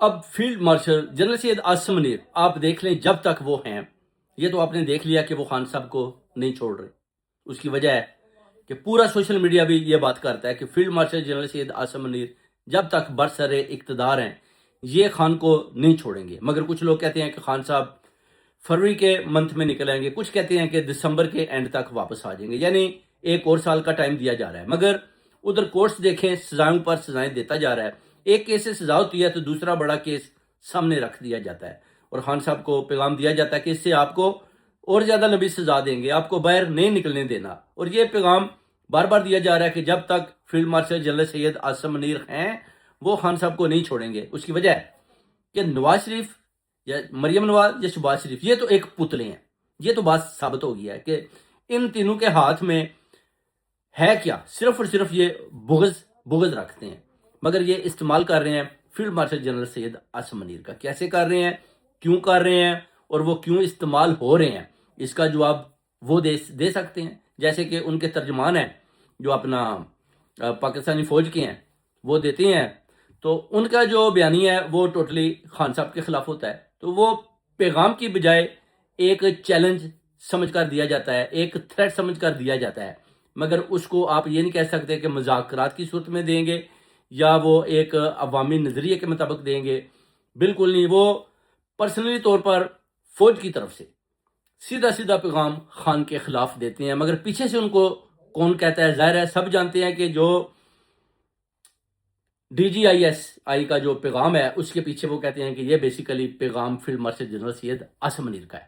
اب field marshal general Syed Asim Munir آپ دیکھ لیں، جب تک وہ ہیں، یہ تو آپ نے دیکھ لیا کہ وہ خان صاحب کو نہیں چھوڑ رہے. اس کی وجہ ہے کہ پورا سوشل میڈیا بھی یہ بات کرتا ہے کہ field marshal general Syed Asim Munir جب تک برسر اقتدار ہیں یہ خان کو نہیں چھوڑیں گے. مگر کچھ لوگ کہتے ہیں کہ خان صاحب فروری کے منتھ میں نکل آئیں گے، کچھ کہتے ہیں کہ دسمبر کے اینڈ تک واپس آ جائیں گے، یعنی ایک اور سال کا ٹائم دیا جا رہا ہے. مگر ادھر کورٹس دیکھیں، سزاؤں پر سزائیں دیتا جا رہا ہے. ایک کیس سے سزا ہوتی ہے تو دوسرا بڑا کیس سامنے رکھ دیا جاتا ہے اور خان صاحب کو پیغام دیا جاتا ہے کہ اس سے آپ کو اور زیادہ لمبی سزا دیں گے، آپ کو باہر نہیں نکلنے دینا. اور یہ پیغام بار بار دیا جا رہا ہے کہ جب تک field marshal general Syed Asim Munir ہیں وہ خان صاحب کو نہیں چھوڑیں گے. اس کی وجہ ہے کہ نواز شریف یا مریم نواز یا شہباز شریف یہ تو ایک پتلے ہیں. یہ تو بات ثابت ہو گیا ہے کہ ان تینوں کے ہاتھ میں ہے کیا، صرف اور صرف یہ بغض رکھتے ہیں. مگر یہ استعمال کر رہے ہیں field marshal general Syed Asim Munir کا. کیسے کر رہے ہیں، کیوں کر رہے ہیں اور وہ کیوں استعمال ہو رہے ہیں، اس کا جواب وہ دے سکتے ہیں. جیسے کہ ان کے ترجمان ہیں جو اپنا پاکستانی فوج کے ہیں وہ دیتے ہیں، تو ان کا جو بیانیہ ہے وہ ٹوٹلی خان صاحب کے خلاف ہوتا ہے. تو وہ پیغام کی بجائے ایک چیلنج سمجھ کر دیا جاتا ہے، ایک تھریٹ سمجھ کر دیا جاتا ہے. مگر اس کو آپ یہ نہیں کہہ سکتے کہ مذاکرات کی صورت میں دیں گے یا وہ ایک عوامی نظریے کے مطابق دیں گے. بالکل نہیں، وہ پرسنلی طور پر فوج کی طرف سے سیدھا پیغام خان کے خلاف دیتے ہیں. مگر پیچھے سے ان کو کون کہتا ہے، ظاہر ہے سب جانتے ہیں کہ جو D G I S I کا جو پیغام ہے اس کے پیچھے وہ کہتے ہیں کہ یہ بیسیکلی پیغام field marshal general Syed Asim Munir کا ہے.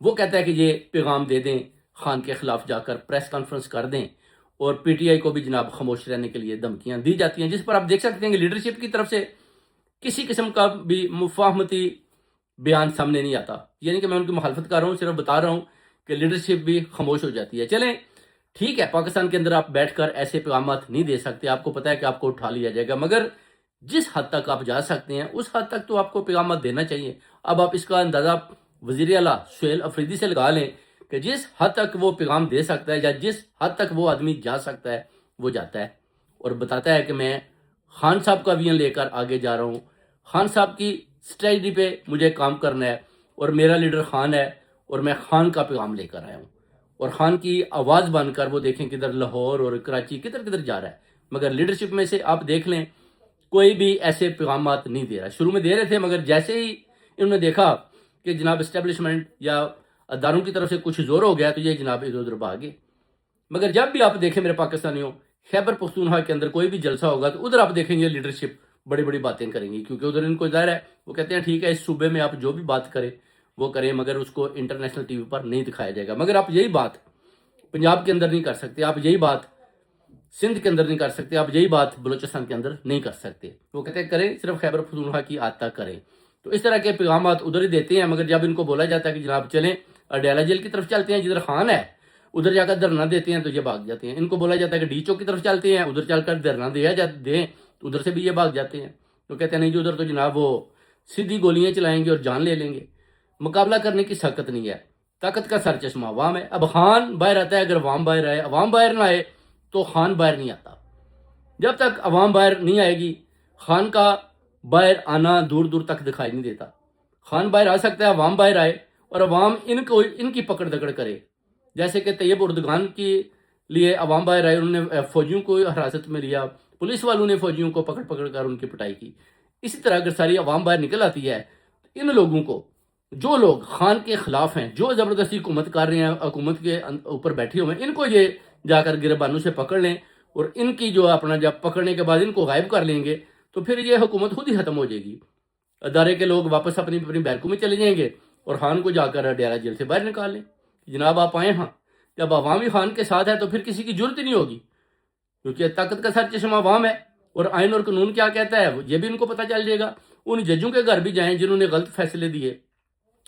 وہ کہتا ہے کہ یہ پیغام دے دیں، خان کے خلاف جا کر پریس کانفرنس کر دیں. اور پی ٹی آئی کو بھی جناب خاموش رہنے کے لیے دھمکیاں دی جاتی ہیں، جس پر آپ دیکھ سکتے ہیں کہ لیڈرشپ کی طرف سے کسی قسم کا بھی مفاہمتی بیان سامنے نہیں آتا. یعنی کہ میں ان کی مخالفت کر رہا ہوں، صرف بتا رہا ہوں کہ لیڈرشپ بھی خاموش ہو جاتی ہے. چلیں ٹھیک ہے، پاکستان کے اندر آپ بیٹھ کر ایسے پیغامات نہیں دے سکتے، آپ کو پتا ہے کہ آپ کو اٹھا لیا جائے گا. مگر جس حد تک آپ جا سکتے ہیں اس حد تک تو آپ کو پیغامات دینا چاہیے. اب آپ اس کا اندازہ وزیر اعلیٰ سہیل افریدی سے لگا لیں کہ جس حد تک وہ پیغام دے سکتا ہے یا جس حد تک وہ آدمی جا سکتا ہے وہ جاتا ہے اور بتاتا ہے کہ میں خان صاحب کا ویژن لے کر آگے جا رہا ہوں، خان صاحب کی اسٹریٹجی پہ مجھے کام کرنا ہے اور میرا لیڈر خان ہے اور میں خان کا پیغام لے کر آیا ہوں. اور خان کی آواز بن کر وہ دیکھیں کدھر لاہور اور کراچی کدھر جا رہا ہے. مگر لیڈرشپ میں سے آپ دیکھ لیں کوئی بھی ایسے پیغامات نہیں دے رہا. شروع میں دے رہے تھے مگر جیسے ہی انہوں نے دیکھا کہ جناب اسٹیبلشمنٹ یا اداروں کی طرف سے کچھ زور ہو گیا تو یہ جناب ادھر ادھر بھاگے. مگر جب بھی آپ دیکھیں میرے پاکستانیوں، خیبر پختونخوا کے اندر کوئی بھی جلسہ ہوگا تو ادھر آپ دیکھیں گے لیڈرشپ بڑی باتیں کریں گی، کیونکہ ادھر ان کو ظاہر ہے وہ کہتے ہیں ٹھیک ہے اس صوبے میں آپ جو بھی بات کریں وہ کریں، مگر اس کو انٹرنیشنل ٹی وی پر نہیں دکھایا جائے گا. مگر آپ یہی بات پنجاب کے اندر نہیں کر سکتے، آپ یہی بات سندھ کے اندر نہیں کر سکتے، آپ یہی بات بلوچستان کے اندر نہیں کر سکتے. وہ کہتے ہیں کریں، صرف خیبر پختونخوا کی آج تک کریں. تو اس طرح کے پیغامات ادھر ہی دیتے ہیں. مگر جب ان کو بولا جاتا ہے کہ جناب چلیں اڈیالہ جیل کی طرف چلتے ہیں جدھر خان ہے، ادھر جا کر دھرنا دیتے ہیں تو یہ بھاگ جاتے ہیں. ان کو بولا جاتا ہے کہ ڈی چوک کی طرف چلتے ہیں، ادھر چل کر دھرنا دیں تو ادھر سے بھی یہ بھاگ جاتے ہیں. تو کہتے ہیں نہیں جی ادھر تو جناب وہ سیدھی گولیاں چلائیں گے اور جان لے لیں گے. مقابلہ کرنے کی طاقت نہیں ہے، طاقت کا سر چشمہ عوام ہے. اب خان باہر آتا ہے، اگر عوام باہر آئے، عوام باہر نہ آئے تو خان باہر نہیں آتا. جب تک عوام باہر نہیں آئے گی خان کا باہر آنا دور تک دکھائی نہیں دیتا. خان باہر آ سکتا ہے، عوام باہر آئے اور عوام ان کی پکڑ دکڑ کرے. جیسے کہ طیب اردگان کے لیے عوام باہر آئے، انہوں نے فوجیوں کو حراست میں لیا، پولیس والوں نے فوجیوں کو پکڑ کر ان کی پٹائی کی. اسی طرح اگر ساری عوام باہر نکل آتی ہے، ان لوگوں کو، جو لوگ خان کے خلاف ہیں، جو زبردستی حکومت کر رہے ہیں، حکومت کے اوپر بیٹھے ہوئے ہیں، ان کو یہ جا کر گربانوں سے پکڑ لیں اور ان کی جو اپنا جب پکڑنے کے بعد ان کو غائب کر لیں گے تو پھر یہ حکومت خود ہی ختم ہو جائے گی. ادارے کے لوگ واپس اپنی بیرکوں میں چلے جائیں گے اور خان کو جا کر اڈیالہ جیل سے باہر نکال لیں. جناب آپ آئے ہاں، جب عوامی خان کے ساتھ ہے تو پھر کسی کی ضرورت ہی نہیں ہوگی، کیونکہ طاقت کا سر چشمہ عوام ہے. اور آئین اور قانون کیا کہتا ہے یہ بھی ان کو پتہ چل جائے گا. ان ججوں کے گھر بھی جائیں جنہوں نے غلط فیصلے دیے،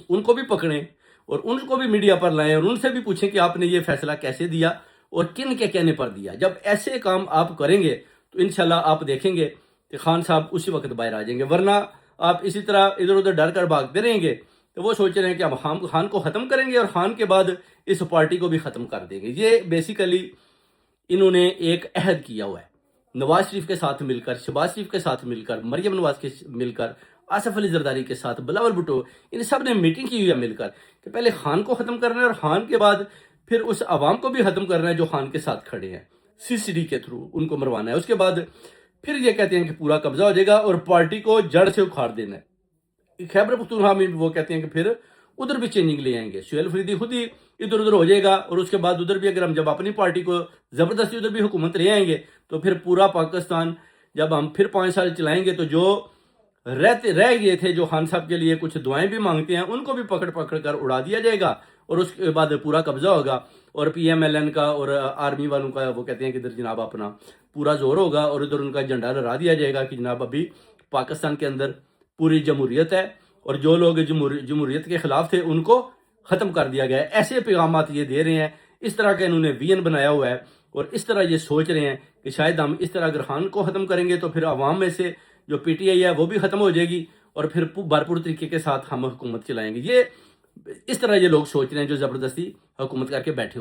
ان کو بھی پکڑیں اور ان کو بھی میڈیا پر لائیں اور ان سے بھی پوچھیں کہ آپ نے یہ فیصلہ کیسے دیا اور کن کے کہنے پر دیا. جب ایسے کام آپ کریں گے تو انشاءاللہ آپ دیکھیں گے کہ خان صاحب اسی وقت باہر آ جائیں گے. ورنہ آپ اسی طرح ادھر ادھر ڈر کر بھاگتے رہیں گے تو وہ سوچ رہے ہیں کہ ہم خان کو ختم کریں گے اور خان کے بعد اس پارٹی کو بھی ختم کر دیں گے. یہ بیسیکلی انہوں نے ایک عہد کیا ہوا ہے نواز شریف کے ساتھ مل کر، شہباز شریف کے ساتھ مل کر، مریم نواز کے مل کر آصف علی زرداری کے ساتھ بلاول بھٹو، ان سب نے میٹنگ کی ہوئی ہے مل کر کہ پہلے خان کو ختم کرنا ہے اور خان کے بعد پھر اس عوام کو بھی ختم کرنا ہے جو خان کے ساتھ کھڑے ہیں، CCD کے تھرو ان کو مروانا ہے۔ اس کے بعد پھر یہ کہتے ہیں کہ پورا قبضہ ہو جائے گا اور پارٹی کو جڑ سے اکھاڑ دینا ہے۔ خیبر پختونخوا میں وہ کہتے ہیں کہ پھر ادھر بھی چینجنگ لے آئیں گے، سہیل فریدی خود ہی ادھر ادھر ہو جائے گا، اور اس کے بعد ادھر بھی اگر ہم جب اپنی پارٹی کو زبردستی ادھر بھی حکومت لے آئیں گے تو پھر پورا پاکستان جب ہم پھر 5 سال چلائیں گے تو جو رہ گئے تھے جو خان صاحب کے لیے کچھ دعائیں بھی مانگتے ہیں ان کو بھی پکڑ کر اڑا دیا جائے گا، اور اس کے بعد پورا قبضہ ہوگا، اور PMLN کا اور آرمی والوں کا وہ کہتے ہیں کہ ادھر جناب اپنا پورا زور ہوگا، اور ادھر ان کا جھنڈا لہرا دیا جائے گا کہ جناب ابھی پاکستان کے اندر پوری جمہوریت ہے، اور جو لوگ جمہوریت کے خلاف تھے ان کو ختم کر دیا گیا ہے۔ ایسے پیغامات یہ دے رہے ہیں، اس طرح کا انہوں نے وین بنایا ہوا ہے، اور اس طرح یہ سوچ رہے ہیں کہ شاید ہم اس طرح اگر خان کو ختم کریں گے تو پھر عوام میں سے جو PTI ہے وہ بھی ختم ہو جائے گی، اور پھر بھرپور طریقے کے ساتھ ہم حکومت چلائیں گے۔ یہ اس طرح یہ لوگ سوچ رہے ہیں جو زبردستی حکومت کر کے بیٹھے